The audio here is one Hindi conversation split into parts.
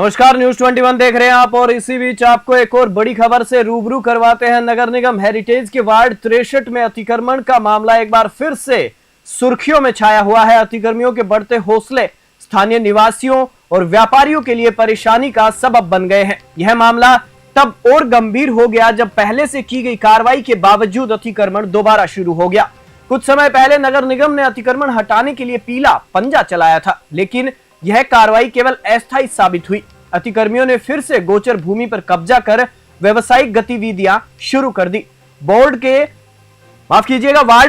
नमस्कार, न्यूज 21 देख रहे हैं आप और इसी बीच आपको एक और बड़ी खबर से रूबरू करवाते हैं। नगर निगम हेरिटेज के वार्ड 63 में अतिक्रमण का मामला एक बार फिर से सुर्खियों में छाया हुआ है। अतिक्रमियों के बढ़ते हौसले स्थानीय निवासियों और व्यापारियों के लिए परेशानी का सबब बन गए हैं। यह मामला तब और गंभीर हो गया जब पहले से की गई कार्रवाई के बावजूद अतिक्रमण दोबारा शुरू हो गया। कुछ समय पहले नगर निगम ने अतिक्रमण हटाने के लिए पीला पंजा चलाया था, लेकिन यह कार्रवाई केवल अस्थायी साबित हुई। अतिक्रमियों ने फिर से गोचर भूमि पर कब्जा कर व्यावसायिक गतिविधियां शुरू कर दी। वार्ड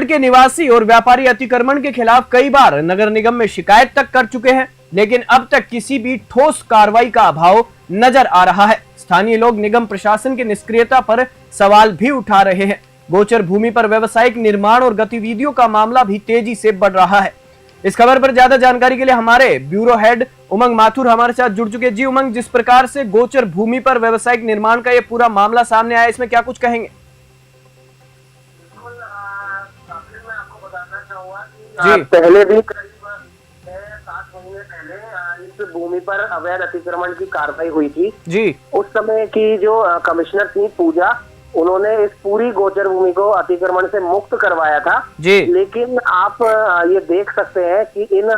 के निवासी और व्यापारी अतिक्रमण के खिलाफ कई बार नगर निगम में शिकायत तक कर चुके हैं, लेकिन अब तक किसी भी ठोस कार्रवाई का अभाव नजर आ रहा है। स्थानीय लोग निगम प्रशासन की निष्क्रियता पर सवाल भी उठा रहे हैं। गोचर भूमि पर व्यावसायिक निर्माण और गतिविधियों का मामला भी तेजी से बढ़ रहा है। इस खबर पर ज्यादा जानकारी के लिए हमारे ब्यूरो हेड उमंग माथुर हमारे साथ जुड़ चुके। जी उमंग, जिस प्रकार से गोचर भूमि पर व्यावसायिक निर्माण का ये पूरा मामला सामने आया, इसमें क्या कुछ कहेंगे? मैं आपको बताना चाहूंगा कि पहले भी करीब 7 महीने पहले इस भूमि पर अवैध अतिक्रमण की कार्रवाई हुई थी जी। उस समय की जो कमिश्नर थी पूजा, उन्होंने इस पूरी गोचर भूमि को अतिक्रमण से मुक्त करवाया था जी। लेकिन आप ये देख सकते हैं कि इन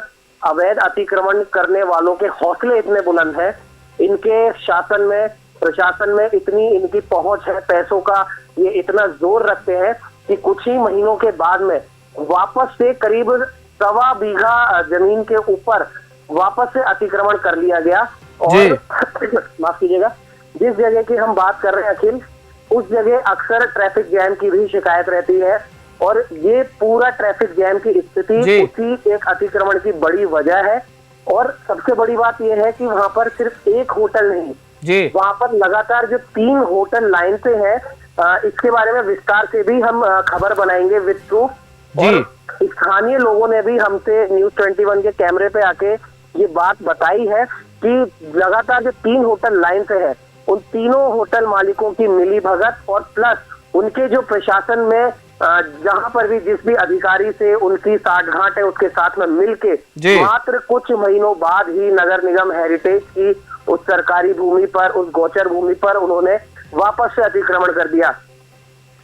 अवैध अतिक्रमण करने वालों के हौसले इतने बुलंद हैं, इनके शासन में प्रशासन में इतनी इनकी पहुंच है, पैसों का ये इतना जोर रखते हैं कि कुछ ही महीनों के बाद में वापस से करीब 1.25 बीघा जमीन के ऊपर वापस से अतिक्रमण कर लिया गया। और माफ कीजिएगा, जिस जगह की हम बात कर रहे हैं अखिल, उस जगह अक्सर ट्रैफिक जैम की भी शिकायत रहती है और ये पूरा ट्रैफिक जैम की स्थिति उसी एक अतिक्रमण की बड़ी वजह है। और सबसे बड़ी बात यह है कि वहां पर सिर्फ एक होटल नहीं जी, वहां पर लगातार जो 3 होटल लाइन पे है, इसके बारे में विस्तार से भी हम खबर बनाएंगे विद प्रूफ। और स्थानीय लोगों ने भी हमसे न्यूज 21 के कैमरे पे आके ये बात बताई है कि लगातार जो 3 होटल लाइन पे है, उन तीनों होटल मालिकों की मिली भगत और प्लस उनके जो प्रशासन में जहां पर भी जिस भी अधिकारी से उनकी साठगांठ है, उसके साथ में मिलके मात्र कुछ महीनों बाद ही नगर निगम हेरिटेज की उस सरकारी भूमि पर, उस गोचर भूमि पर उन्होंने वापस से अतिक्रमण कर दिया।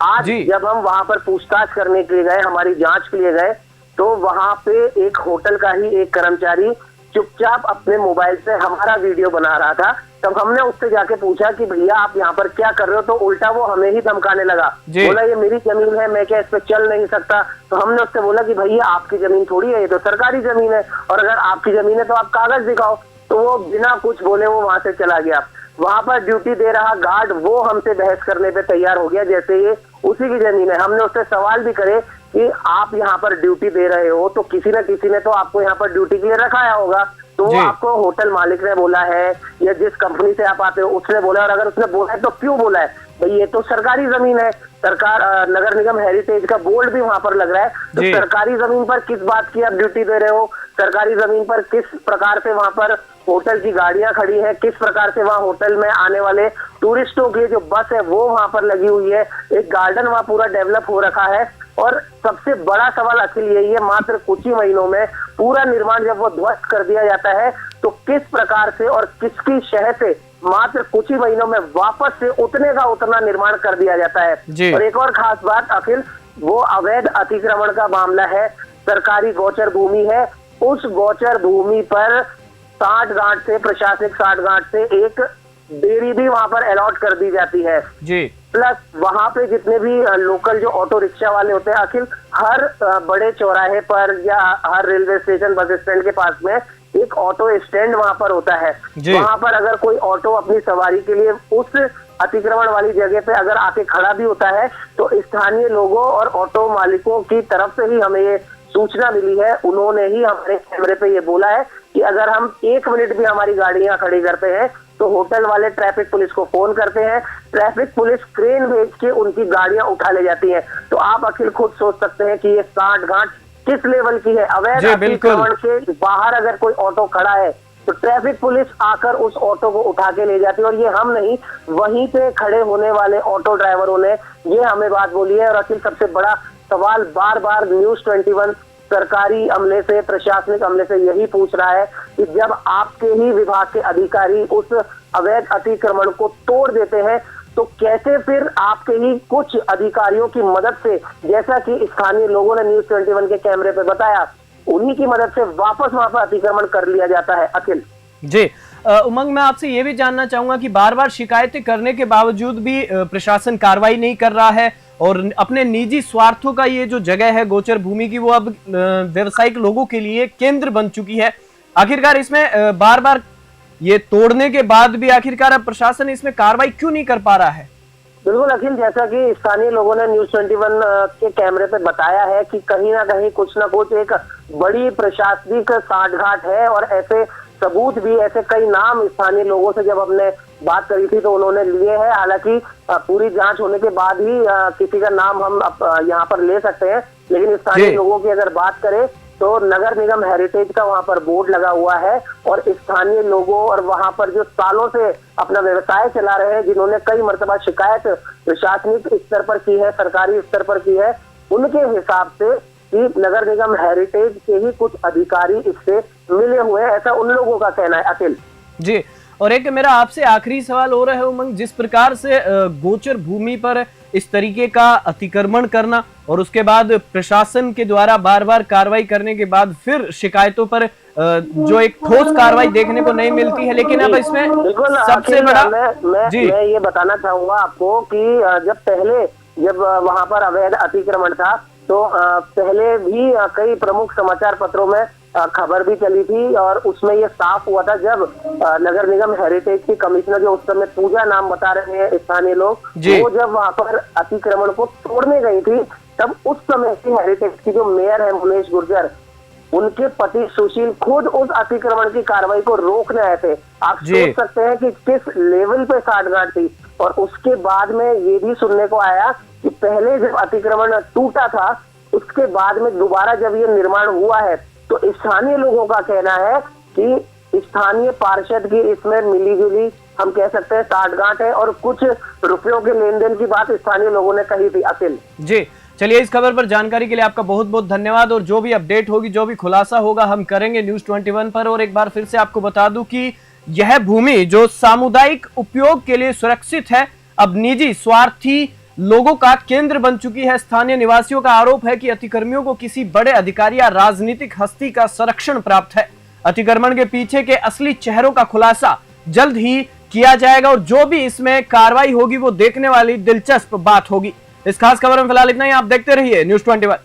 आज जब हम वहां पर पूछताछ करने के लिए गए, हमारी जांच के लिए गए, तो वहां पे एक होटल का ही एक कर्मचारी चुपचाप अपने मोबाइल से हमारा वीडियो बना रहा था। तब हमने उससे जाके पूछा कि भैया आप यहाँ पर क्या कर रहे हो, तो उल्टा वो हमें ही धमकाने लगा, बोला ये मेरी जमीन है, मैं क्या इस पे चल नहीं सकता। तो हमने उससे बोला कि भैया आपकी जमीन थोड़ी है, ये तो सरकारी जमीन है, और अगर आपकी जमीन है तो आप कागज दिखाओ। तो वो बिना कुछ बोले वो वहां से चला गया। वहां पर ड्यूटी दे रहा गार्ड वो हमसे बहस करने पे तैयार हो गया जैसे ये उसी की जमीन है। हमने उससे सवाल भी करे कि आप यहाँ पर ड्यूटी दे रहे हो तो किसी न किसी ने तो आपको यहाँ पर ड्यूटी के लिए रखाया होगा, तो वो आपको होटल मालिक ने बोला है या जिस कंपनी से आप आते हो उसने बोला है, और अगर उसने बोला है तो क्यों बोला है? भाई ये तो सरकारी जमीन है, सरकार नगर निगम हेरिटेज का बोर्ड भी वहां पर लग रहा है, तो सरकारी जमीन पर किस बात की आप ड्यूटी दे रहे हो? सरकारी जमीन पर किस प्रकार से वहां पर होटल की गाड़ियां खड़ी है, किस प्रकार से वहां होटल में आने वाले टूरिस्टों के लिए जो बस है वो वहां पर लगी हुई है, एक गार्डन वहां पूरा डेवलप हो रखा है। और सबसे बड़ा सवाल अखिल यही है, मात्र कुछ ही महीनों में पूरा निर्माण जब वो ध्वस्त कर दिया जाता है तो किस प्रकार से और किसकी शह से मात्र कुछ ही महीनों में वापस से उतने का उतना निर्माण कर दिया जाता है। और एक और खास बात अखिल, वो अवैध अतिक्रमण का मामला है, सरकारी गोचर भूमि है, उस गोचर भूमि पर साठगांठ से, प्रशासनिक साठगांठ से एक डेयरी भी वहां पर अलॉट कर दी जाती है जी। प्लस वहां पे जितने भी लोकल जो ऑटो रिक्शा वाले होते हैं अखिल, हर बड़े चौराहे पर या हर रेलवे स्टेशन, बस स्टैंड के पास में एक ऑटो स्टैंड वहां पर होता है। वहां पर अगर कोई ऑटो अपनी सवारी के लिए उस अतिक्रमण वाली जगह पे अगर आके खड़ा भी होता है तो स्थानीय लोगों और ऑटो मालिकों की तरफ से ही हमें ये सूचना मिली है, उन्होंने ही हमारे कैमरे पे ये बोला है कि अगर हम 1 मिनट भी हमारी गाड़ियां खड़ी करते हैं तो होटल वाले ट्रैफिक पुलिस को फोन करते हैं, ट्रैफिक पुलिस क्रेन भेज के उनकी गाड़ियां उठा ले जाती है। तो आप अखिल खुद सोच सकते हैं कि ये साठगांठ किस लेवल की है। अवैध अतिक्रमण के बाहर अगर कोई ऑटो खड़ा है तो ट्रैफिक पुलिस आकर उस ऑटो को उठा के ले जाती है। और ये हम नहीं, वहीं पे खड़े होने वाले ऑटो ड्राइवरों ने ये हमें बात बोली है। और अखिल सबसे बड़ा सवाल बार बार न्यूज 21 सरकारी अमले से, प्रशासनिक अमले से यही पूछ रहा है कि जब आपके ही विभाग के अधिकारी उस अवैध अतिक्रमण को तोड़ देते हैं तो कैसे फिर आपके ही कुछ अधिकारियों की मदद से, जैसा कि स्थानीय लोगों ने न्यूज 21 के कैमरे पे बताया, उन्हीं की मदद से वापस वहां पर अतिक्रमण कर लिया जाता है। अखिल जी, उमंग, मैं आपसे ये भी जानना चाहूंगा कि बार बार शिकायतें करने के बावजूद भी प्रशासन कार्रवाई नहीं कर रहा है और अपने निजी स्वार्थों का ये जो जगह है गोचर भूमि की, वो अब व्यवसायिक लोगों के लिए केंद्र बन चुकी है। आखिरकार इसमें बार बार ये तोड़ने के बाद भी आखिरकार अब प्रशासन इसमें कार्रवाई क्यों नहीं कर पा रहा है? बिल्कुल अखिल, जैसा कि स्थानीय लोगों ने न्यूज 21 के कैमरे पे बताया है कि कहीं ना कहीं कुछ ना कुछ एक बड़ी प्रशासनिक सांठगांठ है और ऐसे सबूत भी, ऐसे कई नाम स्थानीय लोगों से जब हमने बात करी थी तो उन्होंने लिए हैं। हालांकि पूरी जांच होने के बाद ही किसी का नाम हम यहाँ पर ले सकते हैं, लेकिन स्थानीय लोगों की अगर बात करें तो नगर निगम हेरिटेज का वहां पर बोर्ड लगा हुआ है और स्थानीय लोगों और वहां पर जो सालों से अपना व्यवसाय चला रहे हैं, जिन्होंने कई मर्तबा शिकायत प्रशासनिक स्तर पर की है, सरकारी स्तर पर की है, उनके हिसाब से कि नगर निगम हेरिटेज के ही कुछ अधिकारी इससे मिले हुए हैं, ऐसा उन लोगों का कहना है। अखिल जी, और एक मेरा आपसे आखिरी सवाल हो रहा है उमंग, जिस प्रकार से गोचर भूमि पर इस तरीके का अतिक्रमण करना और उसके बाद प्रशासन के द्वारा बार बार कार्रवाई करने के बाद फिर शिकायतों पर जो एक ठोस कार्रवाई देखने को नहीं मिलती है, लेकिन अब इसमें सबसे बड़ा मैं ये बताना चाहूंगा आपको कि जब वहां पर अवैध अतिक्रमण था तो पहले भी कई प्रमुख समाचार पत्रों में खबर भी चली थी और उसमें ये साफ हुआ था जब नगर निगम हेरिटेज की कमिश्नर, जो उस समय पूजा नाम बता रहे हैं स्थानीय लोग, वो जब वहां पर अतिक्रमण को तोड़ने गई थी तब उस समय की हेरिटेज की जो मेयर है मुनेश गुर्जर, उनके पति सुशील खुद उस अतिक्रमण की कार्रवाई को रोकने आए थे। आप सोच सकते हैं कि किस लेवल पे साठगांठ थी। और उसके बाद में ये भी सुनने को आया कि पहले जब अतिक्रमण टूटा था उसके बाद में दोबारा जब ये निर्माण हुआ है तो स्थानीय लोगों का कहना है कि स्थानीय पार्षद की इसमें मिलीजुली, हम कह सकते हैं, साठगांठ है और कुछ रुपयों के लेन देन की बात स्थानीय लोगों ने कही थी। अखिल जी, चलिए, इस खबर पर जानकारी के लिए आपका बहुत बहुत धन्यवाद और जो भी अपडेट होगी, जो भी खुलासा होगा, हम करेंगे न्यूज 21 पर। और एक बार फिर से आपको बता दूं कि यह भूमि जो सामुदायिक उपयोग के लिए सुरक्षित है, अब निजी स्वार्थी लोगों का केंद्र बन चुकी है। स्थानीय निवासियों का आरोप है कि अतिक्रमियों को किसी बड़े अधिकारी या राजनीतिक हस्ती का संरक्षण प्राप्त है। अतिक्रमण के पीछे के असली चेहरों का खुलासा जल्द ही किया जाएगा और जो भी इसमें कार्रवाई होगी वो देखने वाली दिलचस्प बात होगी। इस खास खबर में फिलहाल इतना ही। आप देखते रहिए न्यूज 21।